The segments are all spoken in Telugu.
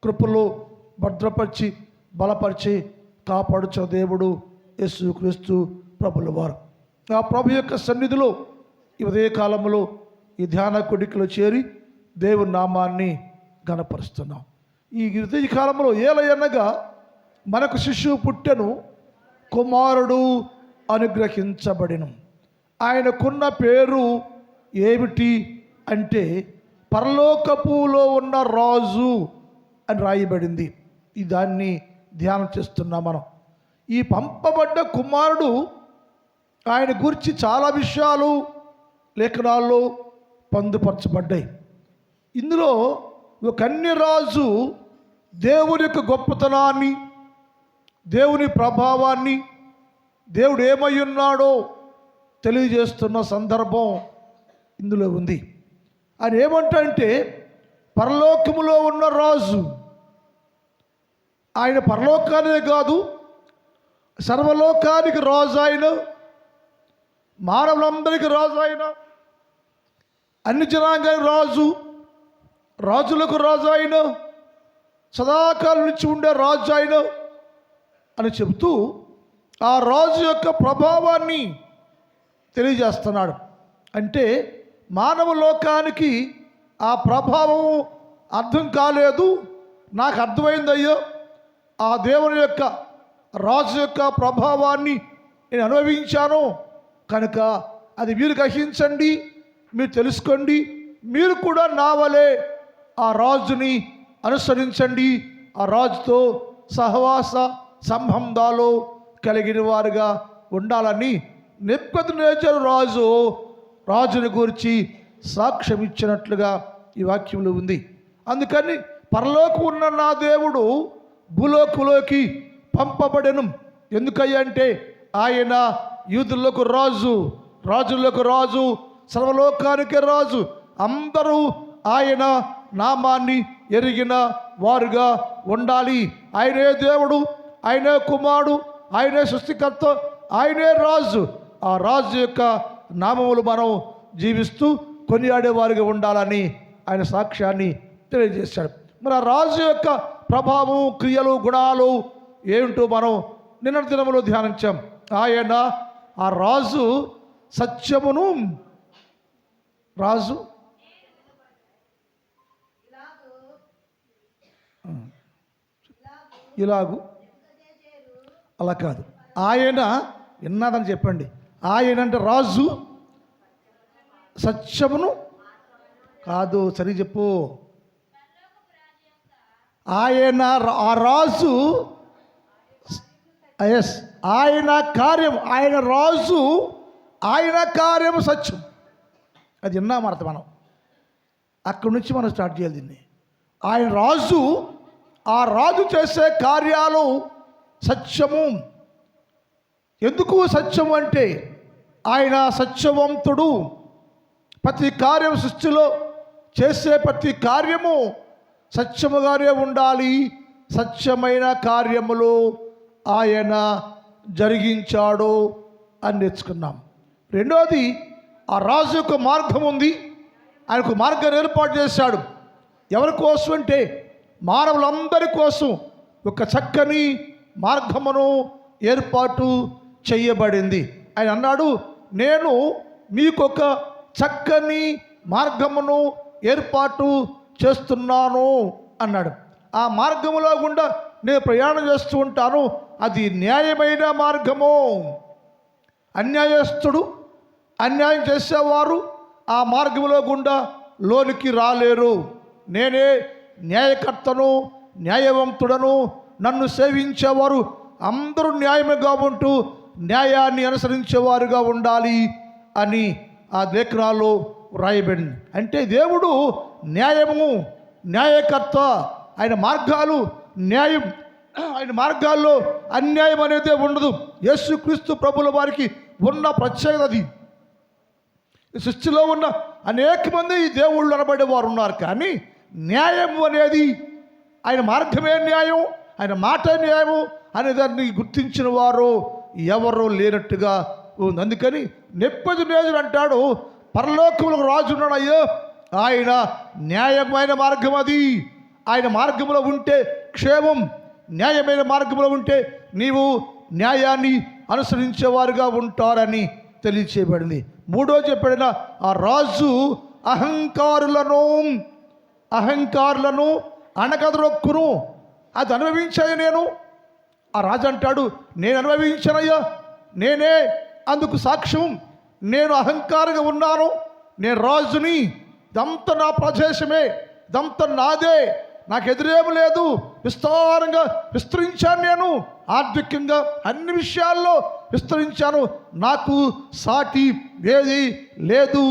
కృపలో భద్రపరిచి బలపరిచి కాపాడుచు దేవుడు యేసుక్రీస్తు ప్రభుల వారు. ఆ ప్రభు యొక్క సన్నిధిలో ఈ ఉదయకాలంలో ఈ ధ్యాన కొడికలో చేరి దేవుని నామాన్ని ఘనపరుస్తున్నాం. ఈ ఉదయకాలంలో ఏలయనగా మనకు శిశువు పుట్టెను, కుమారుడు అనుగ్రహించబడిను. ఆయనకున్న పేరు ఏమిటి అంటే పరలోకపులో ఉన్న రాజు అని రాయబడింది. ఈ దాన్ని ధ్యానం చేస్తున్నాం మనం. ఈ పంపబడ్డ కుమారుడు ఆయన గురించి చాలా విషయాలు లేఖనాల్లో పొందుపరచబడ్డాయి. ఇందులో ఒక కన్యరాజు దేవుని యొక్క గొప్పతనాన్ని, దేవుని ప్రభావాన్ని, దేవుడు ఏమై ఉన్నాడో తెలియజేస్తున్న సందర్భం ఇందులో ఉంది. ఆయన ఏమంటే పరలోకములో ఉన్న రాజు, ఆయన పరలోకానికే కాదు సర్వలోకానికి రాజు, ఆయన మానవులందరికీ రాజు, ఆయన అన్ని జనాంగానికి రాజు, రాజులకు రాజు, ఆయన సదాకాలం నుంచి ఉండే రాజు ఆయన అని చెబుతూ ఆ రాజు యొక్క ప్రభావాన్ని తెలియజేస్తున్నాడు. అంటే మానవ లోకానికి ఆ ప్రభావం అర్థం కాలేదు, నాకు అర్థమైందయ్యో, ఆ దేవుని యొక్క రాజు యొక్క ప్రభావాన్ని నేను అనుభవించాను కనుక అది మీరు గ్రహించండి, మీరు తెలుసుకోండి, మీరు కూడా నా వలె ఆ రాజుని అనుసరించండి, ఆ రాజుతో సహవాస సంబంధాలు కలిగిన వారుగా ఉండాలని నెబుకద్నెజరు రాజుని గురించి సాక్ష్యం ఇచ్చినట్లుగా ఈ వాక్యంలో ఉంది. అందుకని పరలోకం ఉన్న నా దేవుడు భూలోకంలోకి పంపబడెను. ఎందుకంటే ఆయన యూదులకు రాజు, రాజులకు రాజు, సర్వలోకానికి రాజు. అందరూ ఆయన నామాన్ని ఎరిగిన వారుగా ఉండాలి. ఆయనే దేవుడు, ఆయనే కుమారుడు, ఆయనే సృష్టికర్త, ఆయనే రాజు. ఆ రాజు యొక్క నామములు మనం జీవిస్తూ కొనియాడేవారుగా ఉండాలని ఆయన సాక్ష్యాన్ని తెలియజేశాడు. మరి ఆ రాజు యొక్క ప్రభావం, క్రియలు, గుణాలు ఏమిటో మనం నిన్న దినములో ధ్యానించాం. ఆయన ఆ రాజు సత్యమును, రాజు ఇలాగు అలా కాదు, ఆయన విన్నాదని చెప్పండి. ఆయన అంటే రాజు సత్యమును కాదు, సరి చెప్పు. ఆయన ఆ రాజు, ఎస్, ఆయన కార్యం, ఆయన రాజు, ఆయన కార్యము సత్యం. అది విన్నామర్థ మనం. అక్కడి నుంచి మనం స్టార్ట్ చేయాలి దీన్ని. ఆయన రాజు, ఆ రాజు చేసే కార్యాలు సత్యము. ఎందుకు సత్యము అంటే ఆయన సత్యవంతుడు. ప్రతి కార్యం సృష్టిలో చేసే ప్రతి కార్యము సత్యముగానే ఉండాలి. సత్యమైన కార్యములు ఆయన జరిగించాడు అని నేర్చుకున్నాం. రెండోది, ఆ రాజు యొక్క మార్గం ఉంది. ఆయనకు మార్గాన్ని ఏర్పాటు చేశాడు. ఎవరి కోసం అంటే మానవులందరి కోసం ఒక చక్కని మార్గమును ఏర్పాటు చేయబడింది. ఆయన అన్నాడు, నేను మీకొక చక్కని మార్గమును ఏర్పాటు చేస్తున్నాను అన్నాడు. ఆ మార్గములో గుండా నేను ప్రయాణం చేస్తూ ఉంటాను. అది న్యాయమైన మార్గము. అన్యాయస్తుడు, అన్యాయం చేసేవారు ఆ మార్గములో గుండా లోనికి రాలేరు. నేనే న్యాయకర్తను, న్యాయవంతుడను. నన్ను సేవించేవారు అందరూ న్యాయముగా ఉంటూ న్యాయాన్ని అనుసరించేవారుగా ఉండాలి అని ఆ లేఖనాల్లో రాయబడింది. అంటే దేవుడు న్యాయము, న్యాయకర్త. ఆయన మార్గాలు న్యాయం. ఆయన మార్గాల్లో అన్యాయం అనేది ఉండదు. యేసుక్రీస్తు ప్రభుల వారికి ఉన్న ప్రత్యేకత అది. సృష్టిలో ఉన్న అనేక మంది ఈ దేవుళ్ళు అనబడే వారు ఉన్నారు, కానీ న్యాయం అనేది, ఆయన మార్గమే న్యాయం, ఆయన మాట న్యాయము అనే దాన్ని గుర్తించిన వారు ఎవరు లేనట్టుగా ఉంది. అందుకని నెబుకద్నెజరు అంటాడు, పరలోకములకు రాజు ఉన్నాడు, అయ్యో ఆయన న్యాయమైన మార్గం అది, ఆయన మార్గంలో ఉంటే క్షేమం, న్యాయమైన మార్గంలో ఉంటే నీవు న్యాయాన్ని అనుసరించేవారుగా ఉంటారని తెలియచేయబడింది. మూడో చెప్పబడిన ఆ రాజు అహంకారులను అణగద్రొక్కును. అది అనుభవించాను నేను. ఆ రాజు అంటాడు, నేను అనుభవించానయ్యా, నేనే అందుకు సాక్ష్యం. నేను అహంకారంగా ఉన్నాను, నేను రాజుని, ఇదంతా నా ప్రదేశమే, ఇదంతా నాదే, నాకు ఎదురేమి లేదు, విస్తారంగా విస్తరించాను, నేను ఆర్థికంగా అన్ని విషయాల్లో విస్తరించాను, నాకు సాటి ఏది లేదు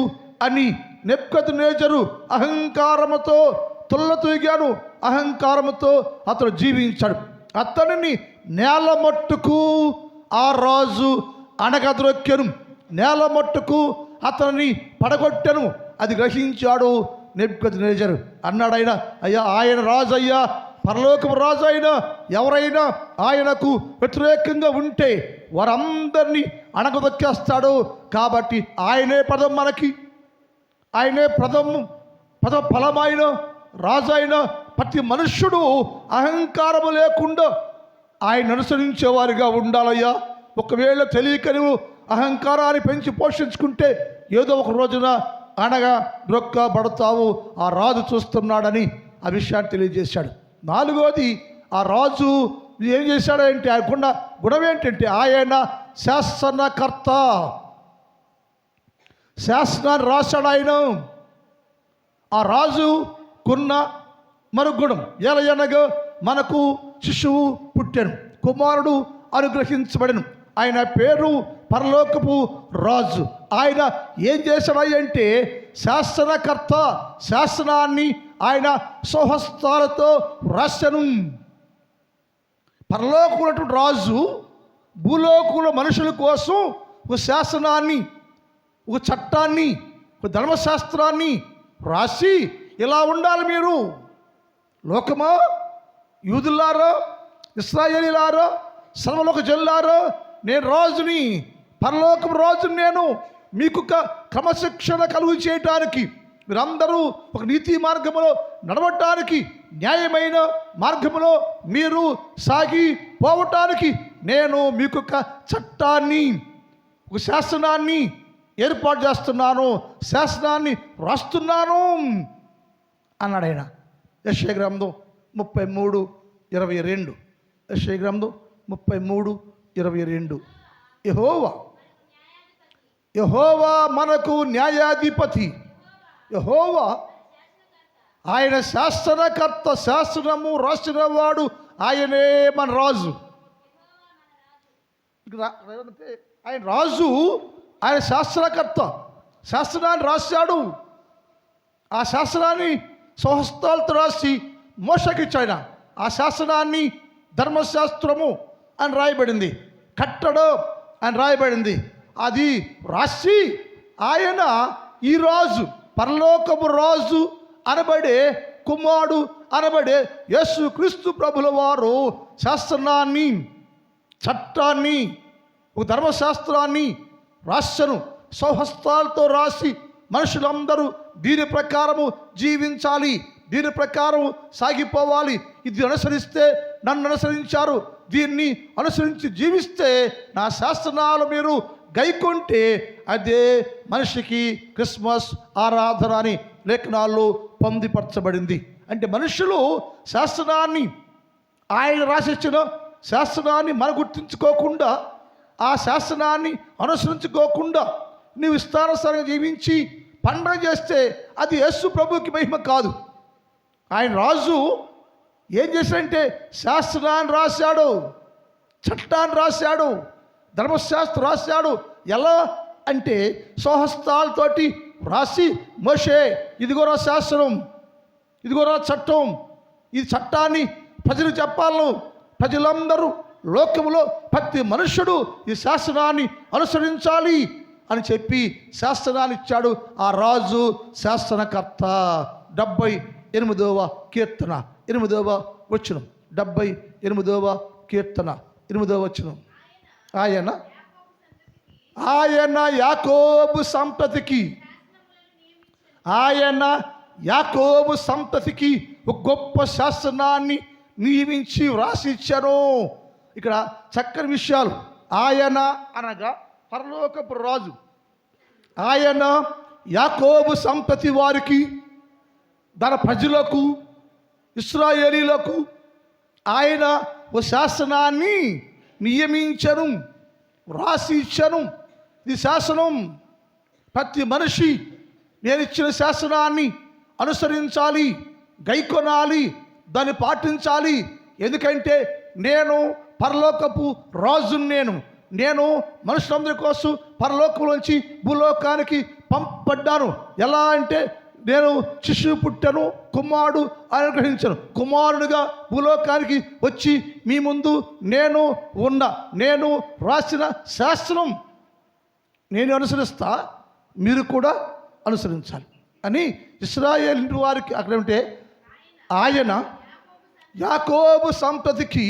అని నెబుకద్నెజరు అహంకారముతో తుల్లతూగాను. అహంకారముతో అతడు జీవించాడు. అతనిని నేల మట్టుకు ఆ రాజు అణగద్రొక్కెను, నేల మట్టుకు అతనిని పడగొట్టెను. అది గ్రహించాడు నెబుకద్నెజరు. అన్నాడు ఆయన, అయ్యా ఆయన రాజు, అయ్యా పరలోకపు రాజు అయినా ఎవరైనా ఆయనకు వ్యతిరేకంగా ఉంటే వారందరినీ అణగదొక్కేస్తాడు. కాబట్టి ఆయనే పదం, మనకి ఆయనే పద ఫలమైన రాజు అయిన ప్రతి మనుష్యుడు అహంకారము లేకుండా ఆయన అనుసరించేవారిగా ఉండాలయ్యా. ఒకవేళ తెలియక నువ్వు అహంకారాన్ని పెంచి పోషించుకుంటే ఏదో ఒక రోజున అణగద్రొక్కబడతావు. ఆ రాజు చూస్తున్నాడని ఆ విషయాన్ని తెలియజేశాడు. నాలుగోది, ఆ రాజు ఏం చేశాడంటే ఆయనకున్న గుణం ఏంటంటే ఆయన శాసనకర్త. శాసనాన్ని రాశాడు ఆయన. ఆ రాజుకున్న మరుగుణం ఎలయనగా మనకు శిశువు పుట్టెను, కుమారుడు అనుగ్రహించబడెను, ఆయన పేరు పరలోకపు రాజు. ఆయన ఏం చేశాడంటే శాసనకర్త. శాసనాన్ని ఆయన స్వహస్తాలతో రాసెను. పరలోకమునటువంటి రాజు భూలోకంలో మనుషుల కోసం ఒక శాసనాన్ని, ఒక చట్టాన్ని, ఒక ధర్మశాస్త్రాన్ని రాసి, ఇలా ఉండాలి మీరు లోకమా, యూదులారా, ఇశ్రాయేలీలారా, సర్వలోక జనులారా, నేను రాజుని, పరలోకపు రాజుని, నేను మీకు క్రమశిక్షణ కలుగు చేయటానికి, మీరందరూ ఒక నీతి మార్గంలో నడవటానికి, న్యాయమైన మార్గంలో మీరు సాగిపోవటానికి నేను మీకు ఒక చట్టాన్ని, ఒక శాసనాన్ని ఏర్పాటు చేస్తున్నాను, శాసనాన్ని రాస్తున్నాను అన్నాడు ఆయన. యెషయా గ్రంథం 33:22. యెషయా గ్రంథం 33:22. యెహోవా మనకు న్యాయాధిపతి. యెహోవా ఆయన శాసనకర్త. శాసనము రాసినవాడు ఆయనే మన రాజు. ఆయన రాజు, ఆయన శాస్త్రకర్త. శాస్త్రాన్ని రాశాడు. ఆ శాస్త్రాన్ని స్వహస్తాలతో రాసి మోషకిచ్చాడు. ఆ శాసనాన్ని ధర్మశాస్త్రము అని రాయబడింది, కట్టడం అని రాయబడింది. అది రాసి ఆయన ఈ రాజు, పరలోకపు రాజు అనబడే కుమారుడు అనబడే యేసుక్రీస్తు ప్రభుల వారు శాస్త్రాన్ని, చట్టాన్ని, ఒక ధర్మశాస్త్రాన్ని రాసను. స్వహస్తాలతో రాసి మనుషులందరూ దీని ప్రకారము జీవించాలి, దీని ప్రకారం సాగిపోవాలి. ఇది అనుసరిస్తే నన్ను అనుసరించారు, దీన్ని అనుసరించి జీవిస్తే నా శాస్త్రాలు మీరు గైకొంటే అదే మనిషికి క్రిస్మస్ ఆరాధన అని లేఖనాల్లో పొందుపరచబడింది. అంటే మనుషులు శాస్త్రాన్ని, ఆయన రాసిచ్చిన శాస్త్రాన్ని మనం గుర్తించుకోకుండా, ఆ శాస్త్రాన్ని అనుసరించుకోకుండా నీవు ఇష్టానుసారంగా జీవించి పండగ చేస్తే అది యేసు ప్రభువుకి మహిమ కాదు. ఆయన రాజు ఏం చేశాడంటే శాస్త్రాన్ని రాశాడు, చట్టాన్ని రాశాడు, ధర్మశాస్త్రం రాశాడు. ఎలా అంటే స్వహస్తాలతోటి రాసి, మోషే ఇదిగో నా శాస్త్రం, ఇదిగో నా చట్టం, ఈ చట్టాన్ని ప్రజలకు చెప్పాలను, ప్రజలందరూ లోకములో ప్రతి మనుష్యుడు ఈ శాస్త్రాన్ని అనుసరించాలి అని చెప్పి శాస్త్రాన్ని ఇచ్చాడు ఆ రాజు, శాస్త్రకర్త. 78వ కీర్తన 8వ వచనం. 78వ కీర్తన 8వ వచనం. ఆయన యాకోబు సంతతికి, ఆయన యాకోబు సంతతికి ఒక గొప్ప శాసనాన్ని నియమించి వ్రాసి ఇచ్చాను. ఇక్కడ చక్కని విషయాలు. ఆయన అనగా పరలోకపు రాజు. ఆయన యాకోబు సంతతి వారికి, తన ప్రజలకు, ఇశ్రాయేలీలకు ఆయన ఓ శాసనాన్ని నియమించను, వ్రాసి ఇచ్చను. ఇది శాసనం. ప్రతి మనిషి నేను ఇచ్చిన శాసనాన్ని అనుసరించాలి, గైకొనాలి, దాన్ని పాటించాలి. ఎందుకంటే నేను పరలోకపు రాజుని. నేను మనుషులందరి కోసం పరలోకంలోంచి భూలోకానికి పంపబడ్డాను. ఎలా అంటే నేను శిశువు పుట్టను, కుమారుడు అనుగ్రహించను. కుమారుడుగా భూలోకానికి వచ్చి మీ ముందు నేను రాసిన శాస్త్రం నేను అనుసరిస్తా, మీరు కూడా అనుసరించాలి అని ఇశ్రాయేలు ఇంటి వారికి అక్కడ ఉంటే ఆయన యాకోబు సంతతికి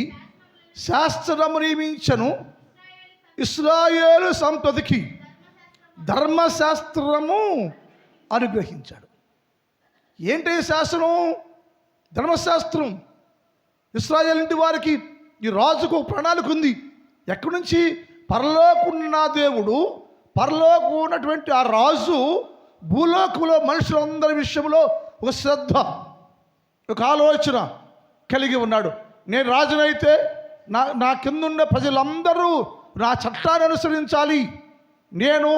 శాస్త్రము నియమించను, ఇశ్రాయేలు సంతతికి ధర్మశాస్త్రము అనుగ్రహించాడు. ఏంటి శాసనం? ధర్మశాస్త్రం. ఇశ్రాయేలు ఇంటి వారికి ఈ రాజుకు ప్రణాళిక ఉంది. ఎక్కడి నుంచి? పరలోకున్న దేవుడు, పరలోకు ఉన్నటువంటి ఆ రాజు భూలోకంలో మనుషులందరి విషయంలో ఒక శ్రద్ధ, ఒక ఆలోచన కలిగి ఉన్నాడు. నేను రాజునైతే నా కిందున్న ప్రజలందరూ నా చట్టాన్ని అనుసరించాలి. నేను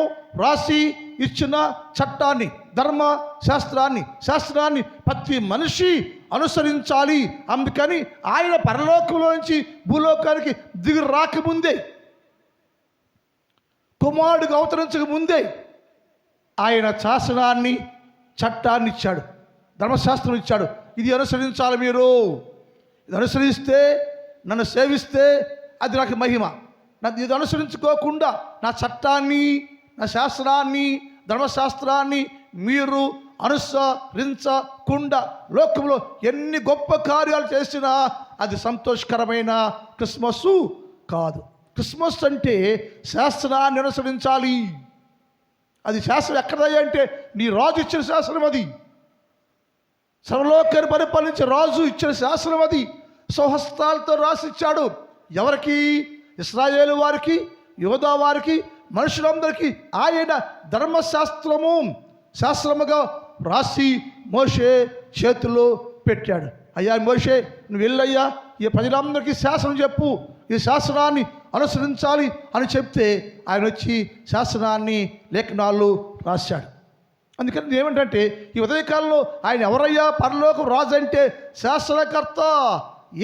రాసి ఇచ్చిన చట్టాన్ని, శాస్త్రాన్ని ప్రతి మనిషి అనుసరించాలి. అందుకని ఆయన పరలోకంలో నుంచి భూలోకానికి దిగి రాకముందే, కుమారుడికి అవతరించక ముందే ఆయన శాసనాన్ని, చట్టాన్ని ఇచ్చాడు, ధర్మశాస్త్రం ఇచ్చాడు. ఇది అనుసరించాలి మీరు. ఇది అనుసరిస్తే, నన్ను సేవిస్తే అది నాకు మహిమ. ఇది అనుసరించుకోకుండా నా చట్టాన్ని, నా శాస్త్రాన్ని, ధర్మశాస్త్రాన్ని మీరు అనుసరించకుండా లోకంలో ఎన్ని గొప్ప కార్యాలు చేసినా అది సంతోషకరమైన క్రిస్మస్ కాదు. క్రిస్మస్ అంటే శాస్త్రాన్ని అనుసరించాలి. అది శాస్త్రం ఎక్కడయ్యా అంటే నీ రాజు ఇచ్చిన శాస్త్రం. అది సర్వలోకాన్ని పరిపాలించే రాజు ఇచ్చిన శాస్త్రం. అది స్వహస్తాలతో రాసిచ్చాడు. ఎవరికి? ఇశ్రాయేలు వారికి, యోధా వారికి, మనుషులందరికీ ఆయన శాస్త్రముగా రాసి మోషే చేతిలో పెట్టాడు. అయ్యా మోషే, నువ్వు వెళ్ళయ్యా, ఈ ప్రజలందరికీ శాసనం చెప్పు, ఈ శాసనాన్ని అనుసరించాలి అని చెప్తే ఆయన వచ్చి శాసనాన్ని, లేఖనాలు రాశాడు. అందుకని ఏమిటంటే ఈ ఉదయకాలంలో ఆయన ఎవరయ్యా? పరలోకం రాజు అంటే శాసనకర్త.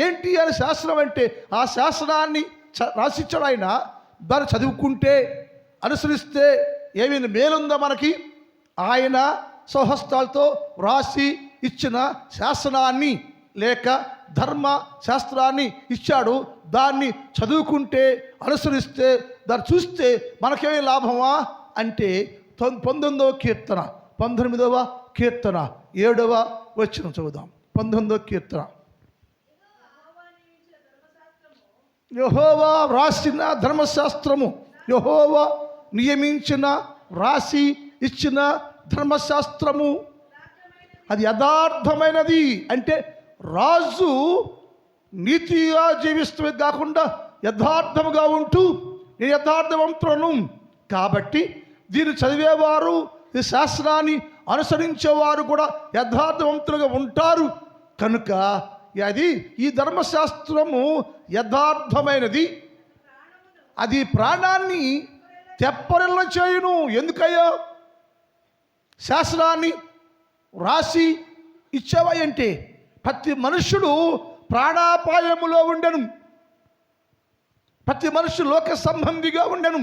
ఏంటి అని శాస్త్రం అంటే ఆ శాసనాన్ని రాసిచ్చాడు ఆయన. దాన్ని చదువుకుంటే, అనుసరిస్తే ఏమైనా మేలుందా మనకి? ఆయన స్వహస్తాలతో రాసి ఇచ్చిన శాసనాన్ని లేక ధర్మ శాస్త్రాన్ని ఇచ్చాడు. దాన్ని చదువుకుంటే, అనుసరిస్తే, దాన్ని చూస్తే మనకేమి లాభమా అంటే 19వ కీర్తన 19వ కీర్తన 7వ వచనం చదువుదాం. 19వ కీర్తన. యెహోవా వ్రాసిన ధర్మశాస్త్రము, యెహోవా నియమించిన, వ్రాసి ఇచ్చిన ధర్మశాస్త్రము అది యథార్థమైనది. అంటే రాజు నీతిగా జీవిస్తూ కాకుండా యథార్థముగా ఉంటూ, నేను యథార్థవంతులను కాబట్టి దీన్ని చదివేవారు, ఈ శాస్త్రాన్ని అనుసరించేవారు కూడా యథార్థవంతులుగా ఉంటారు. కనుక అది ఈ ధర్మశాస్త్రము యథార్థమైనది. అది ప్రాణాన్ని తెప్పరిల్ల చేయును. ఎందుకయ్యా? శాస్త్రాన్ని రాసి ఇచ్చేవాయంటే ప్రతి మనుష్యుడు ప్రాణాపాయములో ఉండెను. ప్రతి మనుషుడు లోక సంబంధిగా ఉండెను.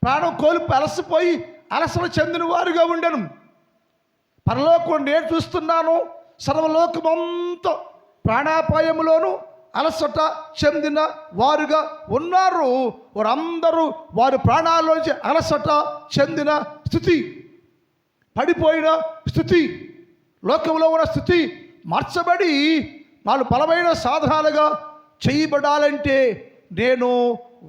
ప్రాణం కోల్పోయి అలసిపోయి అలసట చెందిన వారుగా ఉండెను. పరలోకం నేను చూస్తున్నాను, సర్వలోకమంతా ప్రాణాపాయములోను అలసట చెందిన వారుగా ఉన్నారు. వారందరూ వారి ప్రాణాల్లోంచి అలసట చెందిన స్థితి, పడిపోయిన స్థితి, లోకంలో ఉన్న స్థితి మార్చబడి వాళ్ళు బలమైన సాధనాలుగా చేయబడాలంటే నేను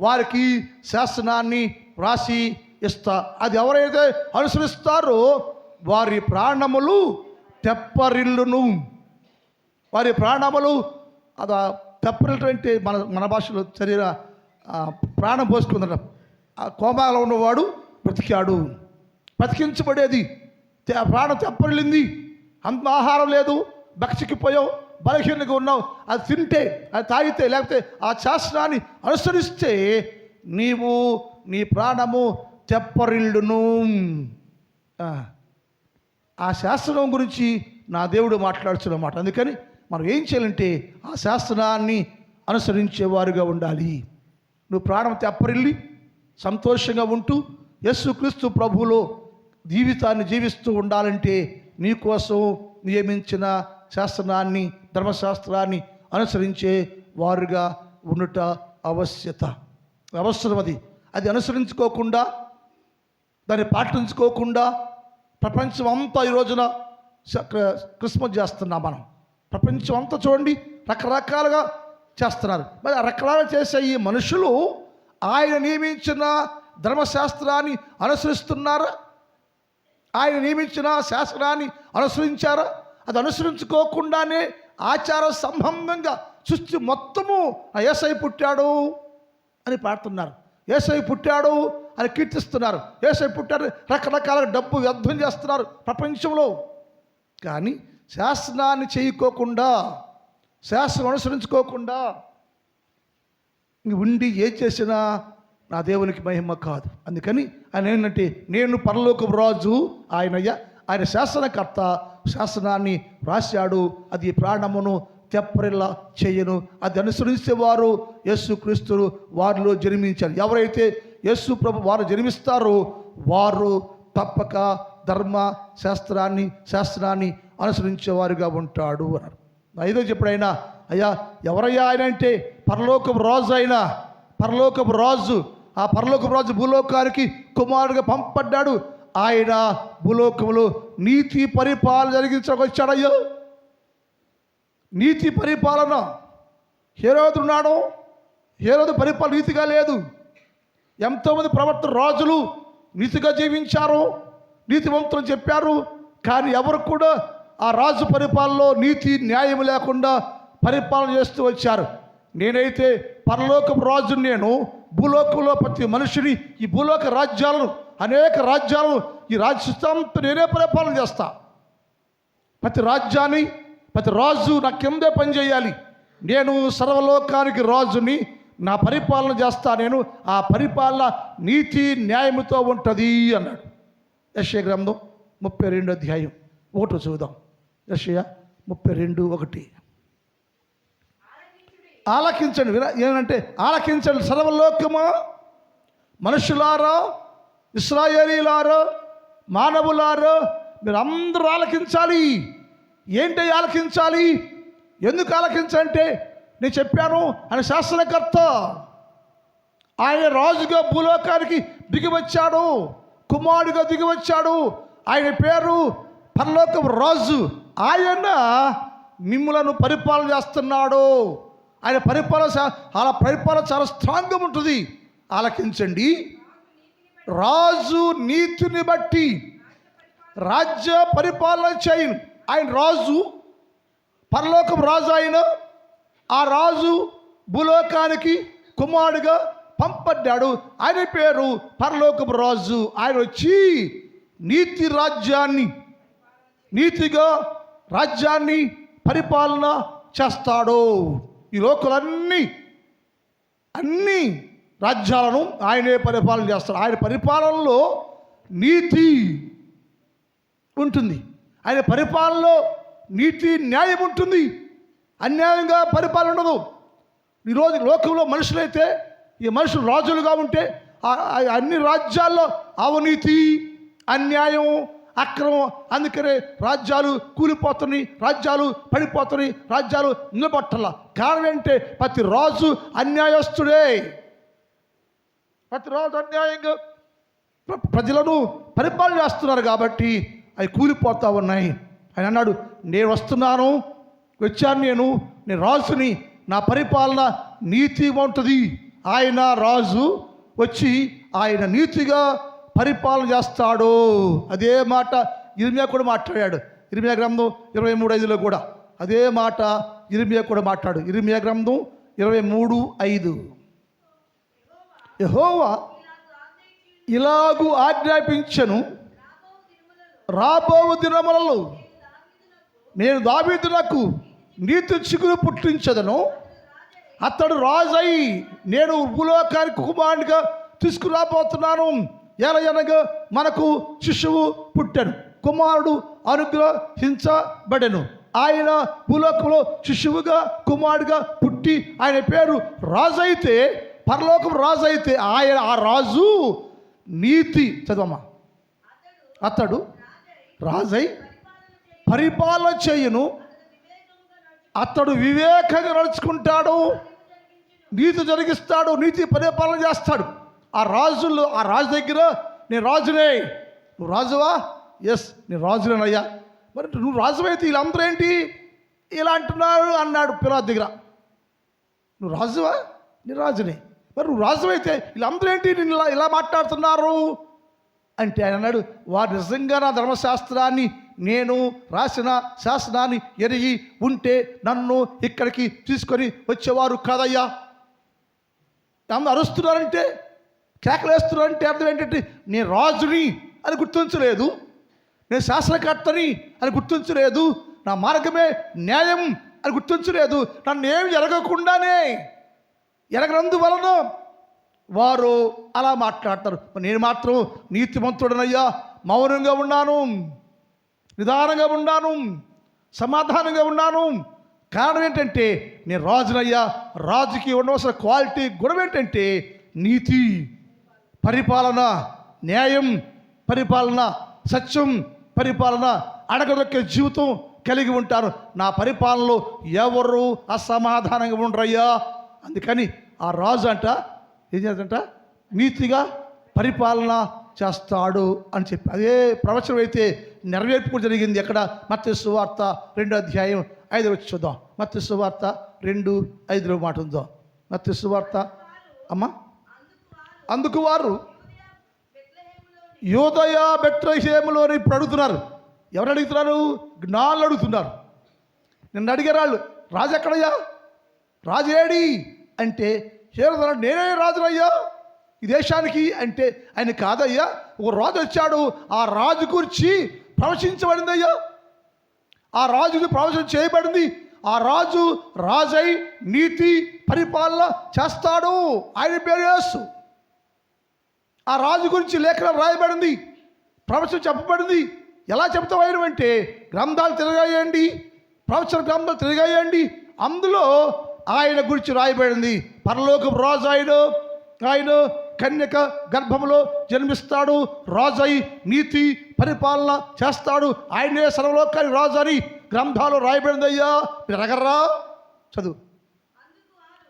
వారికి శాసనాన్ని వ్రాసి ఇస్తా. అది ఎవరైతే అనుసరిస్తారో వారి ప్రాణములు తెప్పరిల్లును. వారి ప్రాణములు అది తెప్పనటువంటి మన భాషలో శరీర ప్రాణం పోసుకుందట. ఆ కోమాలో ఉన్నవాడు బ్రతికాడు, బ్రతికించబడేది. ప్రాణం తెప్పరిల్లింది, అంత ఆహారం లేదు, బక్షికిపోయావు, బలహీనంగా ఉన్నావు, అది తింటే అది తాగితే లేకపోతే ఆ శాస్త్రాన్ని అనుసరిస్తే నీవు నీ ప్రాణము తెప్పరిల్లును. ఆ శాస్త్రం గురించి నా దేవుడు మాట్లాడుతున్నమాట. అందుకని మనం ఏం చేయాలంటే ఆ శాస్త్రాన్ని అనుసరించేవారుగా ఉండాలి. నువ్వు ప్రాణం తెప్పరిల్లి సంతోషంగా ఉంటూ యేసుక్రీస్తు ప్రభువులో జీవితాన్ని జీవిస్తూ ఉండాలంటే నీకోసం నియమించిన శాస్త్రాన్ని, ధర్మశాస్త్రాన్ని అనుసరించే వారుగా ఉండుట అవసరం. అది అనుసరించుకోకుండా, దాన్ని పాటించుకోకుండా ప్రపంచం అంతా ఈ రోజున క్రిస్మస్ చేస్తున్నాం మనం. ప్రపంచం అంతా చూడండి రకరకాలుగా చేస్తున్నారు. మరి ఆ రకరకాలు చేసే ఈ మనుషులు ఆయన నియమించిన ధర్మశాస్త్రాన్ని అనుసరిస్తున్నారా? ఆయన నియమించిన శాస్త్రాన్ని అనుసరించారా? అది అనుసరించుకోకుండానే ఆచార సంబంధంగా సృష్టి మొత్తము యేసై పుట్టాడు అని పాడుతున్నారు, యేసై పుట్టాడు అని కీర్తిస్తున్నారు, యేసై పుట్టాడు రకరకాల డబ్బు వ్యర్థం చేస్తున్నారు ప్రపంచంలో. కానీ శాస్త్రాన్ని చేయకోకుండా, శాస్త్రం అనుసరించుకోకుండా ఉండి ఏ చేసినా నా దేవునికి మహిమ కాదు. అందుకని ఆయన ఏంటంటే నేను పరలోకపు రాజు ఆయన శాసనకర్త, శాసనాన్ని రాశాడు, అది ప్రాణమును తెప్పరిల్లా చేయను. అది అనుసరించేవారు యేసుక్రీస్తును వారిలో జన్మించారు. ఎవరైతే యేసు ప్రభు వారు జన్మిస్తారో వారు తప్పక ధర్మ శాస్త్రాన్ని అనుసరించేవారుగా ఉంటాడు అన్నారు. ఐదో చెప్పుడైనా అయ్యా ఎవరయ్యా ఆయన అంటే పరలోకపు రాజు. అయినా పరలోకపు రాజు, ఆ పరలోకపు రాజు భూలోకానికి కుమారుడిగా పంపబడ్డాడు. ఆయన భూలోకములో నీతి పరిపాలన జరిగించడానికి వచ్చాడయ్యో. నీతి పరిపాలన హేరోదు ఉన్నాడు, హేరోదు పరిపాలన నీతిగా లేదు. ఎంతోమంది ప్రవర్తన రాజులు నీతిగా జీవించారు, నీతివంతులు చెప్పారు. కానీ ఎవరు కూడా ఆ రాజు పరిపాలనలో నీతి న్యాయం లేకుండా పరిపాలన చేస్తూ వచ్చారు. నేనైతే పరలోకపు రాజు, నేను భూలోకంలో ప్రతి మనిషిని, ఈ భూలోక రాజ్యాలను, అనేక రాజ్యాలను, ఈ రాజ్యంతో నేనే పరిపాలన చేస్తా. ప్రతి రాజ్యాన్ని, ప్రతి రాజు నా కిందే పనిచేయాలి. నేను సర్వలోకానికి రాజుని, నా పరిపాలన చేస్తా. నేను ఆ పరిపాలన నీతి న్యాయముతో ఉంటుంది అన్నాడు. యెషయా గ్రంథం 32 అధ్యాయం 1 చూద్దాం. యెషయా 32:1. ఆలకించండి. ఏమంటే ఆలకించండి సర్వలోకమా, మనుషులారా, ఇశ్రాయేలీలారా, మానవులారా, మీరు అందరూ ఆలకించాలి. ఏంటి ఆలకించాలి? ఎందుకు ఆలకించాలంటే నేను చెప్పాను, ఆయన శాసనకర్త, ఆయన రాజుగా భూలోకానికి దిగివచ్చాడు, కుమారుడిగా దిగివచ్చాడు. ఆయన పేరు పరలోకపు రాజు. ఆయన మిమ్ములను పరిపాలన చేస్తున్నాడు. ఆయన పరిపాలన చాలా స్ట్రాంగ్గా ఉంటుంది. ఆలకించండి. రాజు నీతిని బట్టి రాజ్య పరిపాలన చేయను. ఆయన రాజు, పరలోకపు రాజు. ఆ రాజు భూలోకానికి కుమారుడిగా పంపడ్డాడు. ఆయన పేరు పరలోకపు రాజు. ఆయన వచ్చి నీతిగా రాజ్యాన్ని పరిపాలన చేస్తాడు. ఈ లోకలన్నీ అన్ని రాజ్యాలను ఆయనే పరిపాలన చేస్తాడు. ఆయన పరిపాలనలో నీతి ఉంటుంది. ఆయన పరిపాలనలో నీతి న్యాయం ఉంటుంది. అన్యాయంగా పరిపాలన ఉండదు. ఈరోజు లోకంలో మనుషులైతే, ఈ మనుషులు రాజులుగా ఉంటే అన్ని రాజ్యాల్లో అవినీతి, అన్యాయం, అక్రమం. అందుకనే రాజ్యాలు కూలిపోతున్నాయి, రాజ్యాలు పడిపోతున్నాయి, రాజ్యాలు నిలబట్టాల. కారణం ఏంటంటే ప్రతి రాజు అన్యాయస్తుడే. ప్రతి రాజు అన్యాయంగా ప్రజలను పరిపాలన చేస్తున్నారు కాబట్టి అవి కూలిపోతూ ఉన్నాయి. ఆయన అన్నాడు, నేను వచ్చాను, నేను రాజుని, నా పరిపాలన నీతిగా ఉంటుంది. ఆయన రాజు వచ్చి ఆయన నీతిగా పరిపాలన చేస్తాడు. అదే మాట ఇర్మియా కూడా మాట్లాడాడు. ఇర్మియా గ్రంథం 23:5 కూడా అదే మాట ఇర్మియా కూడా మాట్లాడు. ఇర్మియా గ్రంథం 23:5. యెహోవా ఇలాగు ఆజ్ఞాపించెను, రాబో దినములలో నేను దావీదునకు నీతి చిగురు పుట్టించదను, అతడు రాజై నేను భూలోకానికి కుమారునిగా తీసుకురాబోతున్నాను. ఎలయనగా మనకు శిశువు పుట్టెను, కుమారుడు అనుగ్రహించబడెను. ఆయన భూలోకంలో శిశువుగా కుమారుడుగా పుట్టి ఆయన పేరు రాజు అయితే, పరలోకం రాజు అయితే ఆయన ఆ రాజు నీతి చదవమ్మా, అతడు రాజై పరిపాలన చేయును, అతడు వివేకంగా నడుచుకుంటాడు, నీతి జరిగిస్తాడు, నీతి పరిపాలన చేస్తాడు. ఆ రాజు దగ్గర నేను రాజునే. నువ్వు రాజువా? ఎస్, నేను రాజునేనయ్యా. మరి నువ్వు రాజు అయితే వీళ్ళందరూ ఏంటి ఇలా అంటున్నారు అన్నాడు పిలాతు దగ్గర. నువ్వు రాజువా? నేను రాజునే. మరి నువ్వు రాజు అయితే వీళ్ళందరూ ఏంటి నేను ఇలా మాట్లాడుతున్నారు అంటే ఆయన అన్నాడు, వారు నిజంగా నా ధర్మశాస్త్రాన్ని, నేను రాసిన శాసనాన్ని ఎరిగి ఉంటే నన్ను ఇక్కడికి తీసుకొని వచ్చేవారు కాదయ్యా. అందరూ అరుస్తున్నారంటే, కేకలేస్తున్నారంటే అర్థం ఏంటంటే నేను రాజుని అని గుర్తించలేదు, నేను శాసనకర్తని అని గుర్తించలేదు, నా మార్గమే న్యాయం అని గుర్తించలేదు. నన్ను ఏమి ఎరగకుండానే ఎరగనందువలన వారు అలా మాట్లాడతారు. నేను మాత్రం నీతిమంతుడనయ్యా, మౌనంగా ఉన్నాను, నిదానంగా ఉన్నాను, సమాధానంగా ఉన్నాను. కారణం ఏంటంటే నేను రాజునయ్యా. రాజుకి ఉండవలసిన క్వాలిటీ గుణం ఏంటంటే నీతి, పరిపాలన, న్యాయం పరిపాలన, సత్యం పరిపాలన, అడగదొక్కే జీవితం కలిగి ఉంటాను. నా పరిపాలనలో ఎవరు అసమాధానంగా ఉండరయ్యా. అందుకని ఆ రాజు అంట ఏం చేద్దంట, నీతిగా పరిపాలన చేస్తాడు అని చెప్పి అదే ప్రవచనం అయితే నెరవేర్పు కూడా జరిగింది. ఎక్కడ? మత్తయి సువార్త 2:5 చూద్దాం. మత్తయి సువార్త 2:5 మాట ఉందో. మత్తయి సువార్త అమ్మా. అందుకు వారు యూదయ బెత్లెహేములోని ఇప్పుడు అడుగుతున్నారు. ఎవరు అడుగుతున్నారు? జ్ఞానులు అడుగుతున్నారు. నిన్ను అడిగారు, రాజు ఎక్కడయ్యా, రాజు ఏడి అంటే హేరోదు నేనే రాజునయ్యా ఈ దేశానికి అంటే ఆయన కాదయ్యా, ఒక రాజు వచ్చాడు, ఆ రాజు గురించి ప్రవచించబడింది అయ్యా, ఆ రాజుకి ప్రవచనం చేయబడింది. ఆ రాజు రాజై నీతి పరిపాలన చేస్తాడు, ఆయన పేరు యేసు. ఆ రాజు గురించి లేఖనం రాయబడింది, ప్రవచనం చెప్పబడింది. ఎలా చెప్తావు ఆయన అంటే గ్రంథాలు తిరగాయండి, ప్రవచన గ్రంథాలు తిరగాయండి, అందులో ఆయన గురించి రాయబడింది. పరలోకపు రాజు ఆయన కన్యక గర్భంలో జన్మిస్తాడు, రాజై నీతి పరిపాలన చేస్తాడు, ఆయనే సర్వలోకానికి రాజు అని గ్రంథాలు రాయబడింది అయ్యా. మీరు ఎగర్రా చదువు.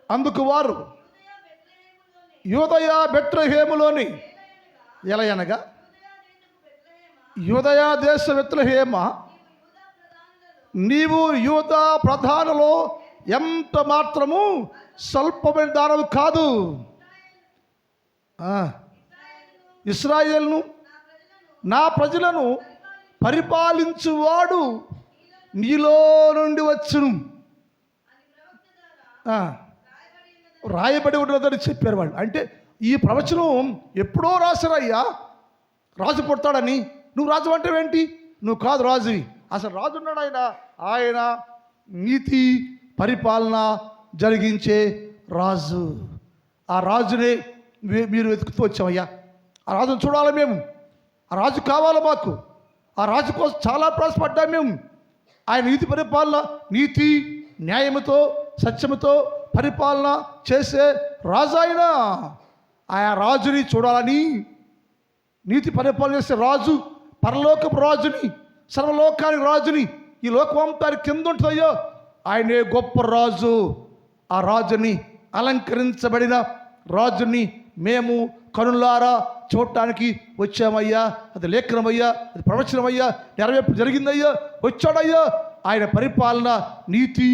అందుకు వారు యూదయ బెత్లెహేములోని ఎలయనగా యూదయ దేశ బెత్లెహేమ, నీవు యూదా ప్రధానులో ఎంత మాత్రము స్వల్పమైన దానవు కాదు. ఇశ్రాయేలును నా ప్రజలను పరిపాలించువాడు నీలో నుండి వచ్చును రాయబడి ఉన్నదని చెప్పారు వాళ్ళు. అంటే ఈ ప్రవచనం ఎప్పుడో రాశారయ్యా, రాజు పుడతాడని. నువ్వు రాజు అంటే ఏంటి? నువ్వు కాదు రాజువి. అసలు రాజు ఉన్నాడు, ఆయన నీతి పరిపాలన జరిగించే రాజు. ఆ రాజునే మీరు వెతుకుతూ వచ్చామయ్యా. ఆ రాజును చూడాలి మేము, ఆ రాజు కావాలి మాకు. ఆ రాజు కోసం చాలా ప్రయాసపడ్డాం మేము. ఆయన నీతి పరిపాలన, నీతి న్యాయముతో సత్యముతో పరిపాలన చేసే రాజు ఆయన. ఆయా రాజుని చూడాలని, నీతి పరిపాలన చేసే రాజు, పరలోకపు రాజుని, సర్వలోకానికి రాజుని, ఈ లోకమంతానికి కింద ఉంటుందయ్యో ఆయనే గొప్ప రాజు. ఆ రాజుని, అలంకరించబడిన రాజుని మేము కనులారా చూడటానికి వచ్చామయ్యా. అది లేఖనమయ్యా, అది ప్రవచనమయ్యా, నెరవేర్పు జరిగిందయ్యా, వచ్చాడయ్యా. ఆయన పరిపాలన నీతి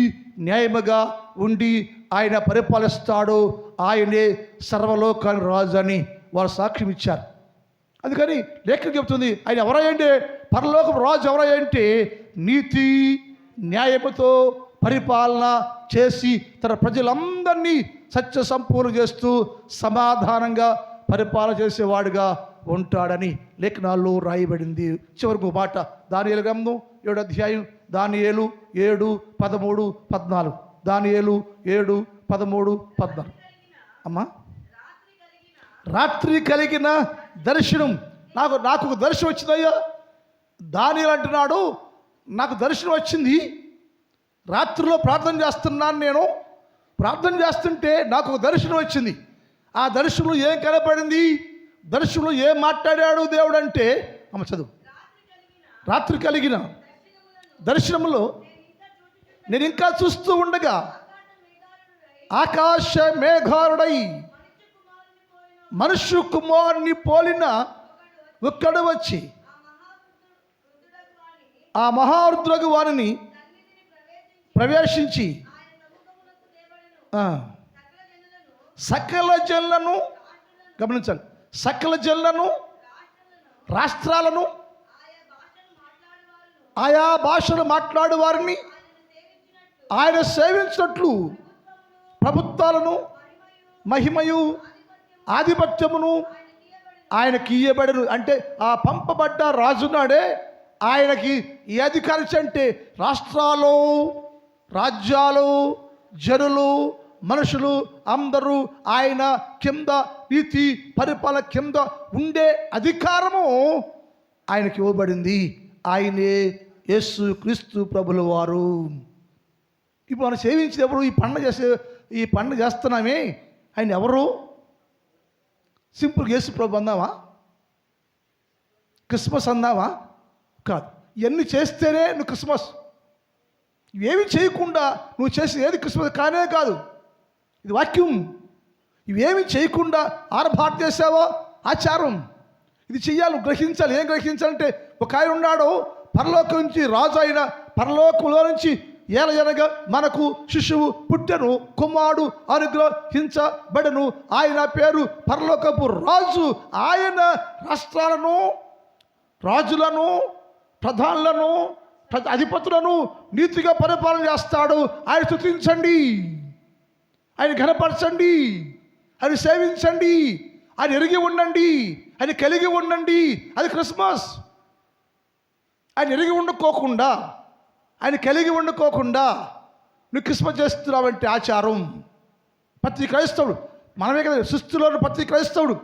న్యాయముగా ఉండి ఆయన పరిపాలిస్తాడు, ఆయనే సర్వలోకానికి రాజు అని వారు సాక్ష్యం ఇచ్చారు. అందుకని లేఖనం చెబుతుంది ఆయన ఎవరయ్యంటే, పరలోకపు రాజు ఎవరయ్యంటే నీతి న్యాయముతో పరిపాలన చేసి తన ప్రజలందరినీ సత్య సంపూర్ణ చేస్తూ సమాధానంగా పరిపాలన చేసేవాడుగా ఉంటాడని లేఖనాల్లో రాయబడింది. చివరికి మాట దానియేలు గ్రంథం 7వ అధ్యాయం, దానియేలు 7:13-14. దానియేలు 7:13-14. అమ్మా, రాత్రి కలిగిన దర్శనం. నాకు ఒక దర్శనం వచ్చిందయ్యా. దానియేలు అంటున్నాడు, నాకు దర్శనం వచ్చింది, రాత్రిలో ప్రార్థన చేస్తున్నాను, నేను ప్రార్థన చేస్తుంటే నాకు ఒక దర్శనం వచ్చింది. ఆ దర్శనంలో ఏం కనపడింది, దర్శనంలో ఏం మాట్లాడాడు దేవుడు అంటే, అమ్మ చదువు. రాత్రి కలిగిన దర్శనంలో నేను ఇంకా చూస్తూ ఉండగా ఆకాశ మేఘారుడై మనుష్య కుమారుని పోలిన ఒక్కడు వచ్చి ఆ మహారుద్రగు వారిని ప్రవేశించి సకల జనులను, గమనించాలి, సకల జనులను, రాష్ట్రాలను, ఆయా భాషలు మాట్లాడు వారిని ఆయన సేవించినట్లు ప్రభుత్వాలను, మహిమయు, ఆధిపత్యమును ఆయనకి ఇయ్యబడను. అంటే ఆ పంపబడ్డ రాజున్నాడే, ఆయనకి ఈ అధికారం అంటే రాష్ట్రాలు, రాజ్యాలు, జనులు, మనుషులు అందరూ ఆయన కింద, నీతి పరిపాలన కింద ఉండే అధికారము ఆయనకి ఇవ్వబడింది. ఆయనే యేసు క్రీస్తు ప్రభుల వారు. ఇప్పుడు మనం సేవించేది ఎవరు? ఈ పండుగ చేస్తున్నామే, ఆయన ఎవరు? సింపుల్గా యేసు ప్రభు అందామా? క్రిస్మస్ అందామా? కాదు. ఇవన్నీ చేస్తేనే నువ్వు క్రిస్మస్. ఇవేమి చేయకుండా నువ్వు చేసేది ఏది క్రిస్మస్ కానే కాదు. ఇది వాక్యం. ఇవేమి చేయకుండా ఆర్భాట్ చేసావో ఆచారం. ఇది చెయ్యాలి, గ్రహించాలి. ఏం గ్రహించాలంటే, ఒక ఆయన ఉన్నాడు, పరలోకం నుంచి రాజు అయిన, పరలోకంలో నుంచి ఏలయనగా మనకు శిశువు పుట్టెను, కుమారుడు అనుగ్రహించబడెను, ఆయన పేరు పరలోకపు రాజు. ఆయన రాష్ట్రాలను, రాజులను, ప్రధానులను, అధిపతులను నీతిగా పరిపాలన చేస్తాడు. ఆయన స్తుతించండి, ఆయన ఘనపరచండి, ఆయన సేవించండి, ఆయన ఎరిగి ఉండండి, ఆయన కలిగి ఉండండి. అది క్రిస్మస్. ఆయన ఎరిగి ఉండుకోకుండా, ఆయన కలిగి ఉండుకోకుండా నువ్వు క్రిస్మస్ చేస్తున్నావంటే ఆచారం. ప్రతి క్రైస్తవుడు, మనమే కదా సృష్టిలో ఉన్న ప్రతి క్రైస్తవుడు,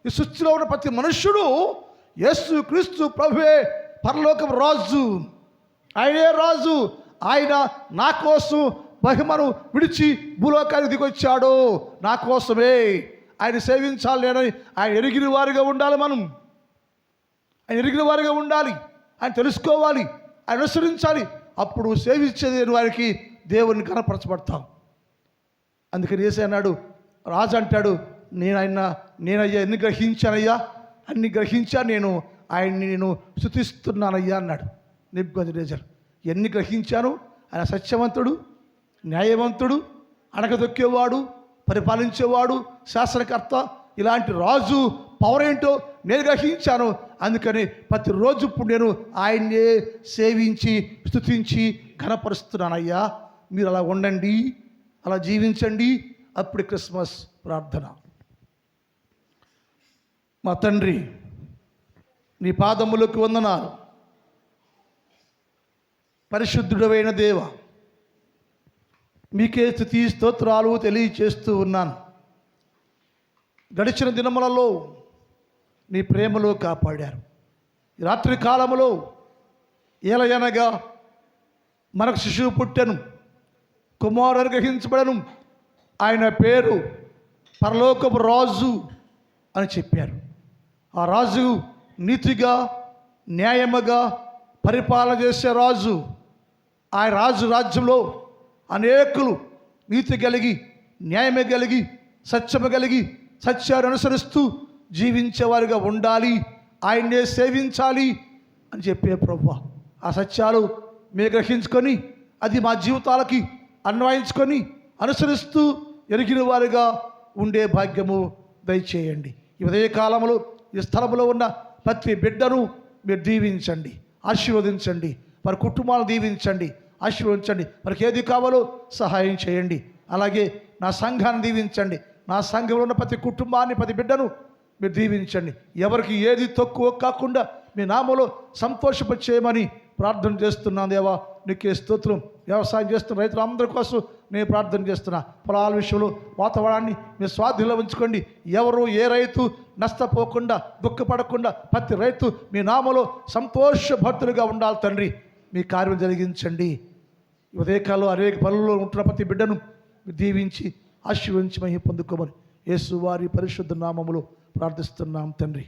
ఈ సృష్టిలో ఉన్న ప్రతి మనుష్యుడు యేసు క్రీస్తు ప్రభువే పరలోకపు రాజు. ఆయనే రాజు. ఆయన నా కోసం మహిమను విడిచి భూలోకానికి దిగొచ్చాడు, నా కోసమే. ఆయన సేవించాలి అని ఆయన ఎరిగిన వారిగా ఉండాలి. మనం ఆయన ఎరిగిన వారిగా ఉండాలి, ఆయన తెలుసుకోవాలి, ఆయన అనుసరించాలి. అప్పుడు సేవించేది వారికి దేవుని కనపరచబడతాం. అందుకని యేసు అన్నాడు, రాజు అంటాడు, నేనయ్యా ఎన్ని గ్రహించానయ్యా, అన్ని గ్రహించా, నేను స్తుతిస్తున్నానయ్యా అన్నాడు నెబుకద్నెజర్. ఎన్ని గ్రహించాను. ఆయన సత్యవంతుడు, న్యాయవంతుడు, అణగదొక్కేవాడు, పరిపాలించేవాడు, శాసనకర్త. ఇలాంటి రాజు పవర్ ఏంటో నేను గ్రహించాను. అందుకని ప్రతిరోజు ఇప్పుడు నేను ఆయన్నే సేవించి స్తుతించి ఘనపరుస్తున్నానయ్యా. మీరు అలా ఉండండి, అలా జీవించండి. అప్పుడు క్రిస్మస్ ప్రార్థన. మా తండ్రి, నీ పాదములకు వందనాలు. పరిశుద్ధుడైన దేవ, మీకే స్తుతి స్తోత్రాలు తెలియచేస్తూ ఉన్నాను. గడిచిన దినములలో నీ ప్రేమలో కాపాడారు. ఈ రాత్రి కాలములో ఏలయనగా మనకు శిశువు పుట్టెను, కుమారుడు అనుగ్రహించబడను, ఆయన పేరు పరలోకపు రాజు అని చెప్పారు. ఆ రాజు నీతిగా, న్యాయముగా పరిపాలన చేసే రాజు. ఆ రాజు రాజ్యంలో అనేకులు నీతి కలిగి, న్యాయమే కలిగి, సత్యము కలిగి, సత్యాన్ని అనుసరిస్తూ జీవించేవారుగా ఉండాలి, ఆయన్నే సేవించాలి అని చెప్పే ప్రభువా, ఆ సత్యాలు మేము గ్రహించుకొని అది మా జీవితాలకి అన్వయించుకొని అనుసరిస్తూ ఎరిగిన వారుగా ఉండే భాగ్యము దయచేయండి. ఈ ఉదయ కాలంలో ఈ స్థలంలో ఉన్న ప్రతి బిడ్డను మీరు దీవించండి, ఆశీర్వదించండి, వారి కుటుంబాలను దీవించండి, ఆశీర్వదించండి. మనకి ఏది కావాలో సహాయం చేయండి. అలాగే నా సంఘాన్ని దీవించండి. నా సంఘంలో ఉన్న ప్రతి కుటుంబాన్ని, ప్రతి బిడ్డను మీరు దీవించండి. ఎవరికి ఏది తక్కువ కాకుండా మీ నామలో సంతోషపరిచేయమని ప్రార్థన చేస్తున్నాను. దేవా నీకే స్తోత్రం. వ్యవసాయం చేస్తున్న రైతులందరి కోసం నేను ప్రార్థన చేస్తున్నా. పొలాల విషయంలో వాతావరణాన్ని మీ స్వాధీనంలో ఉంచుకోండి. ఎవరు ఏ రైతు నష్టపోకుండా, దుఃఖపడకుండా ప్రతి రైతు మీ నామలో సంతోషభర్తులుగా ఉండాలి తండ్రి. మీ కార్యం జరిగించండి. ఉదయకాలంలో అనేక పనుల్లో ఉంటున్న ప్రతి బిడ్డను దీవించి ఆశీర్వదించి మహిమ పొందుకోమని యేసు వారి పరిశుద్ధ నామములో ప్రార్థిస్తున్నాం తండ్రి.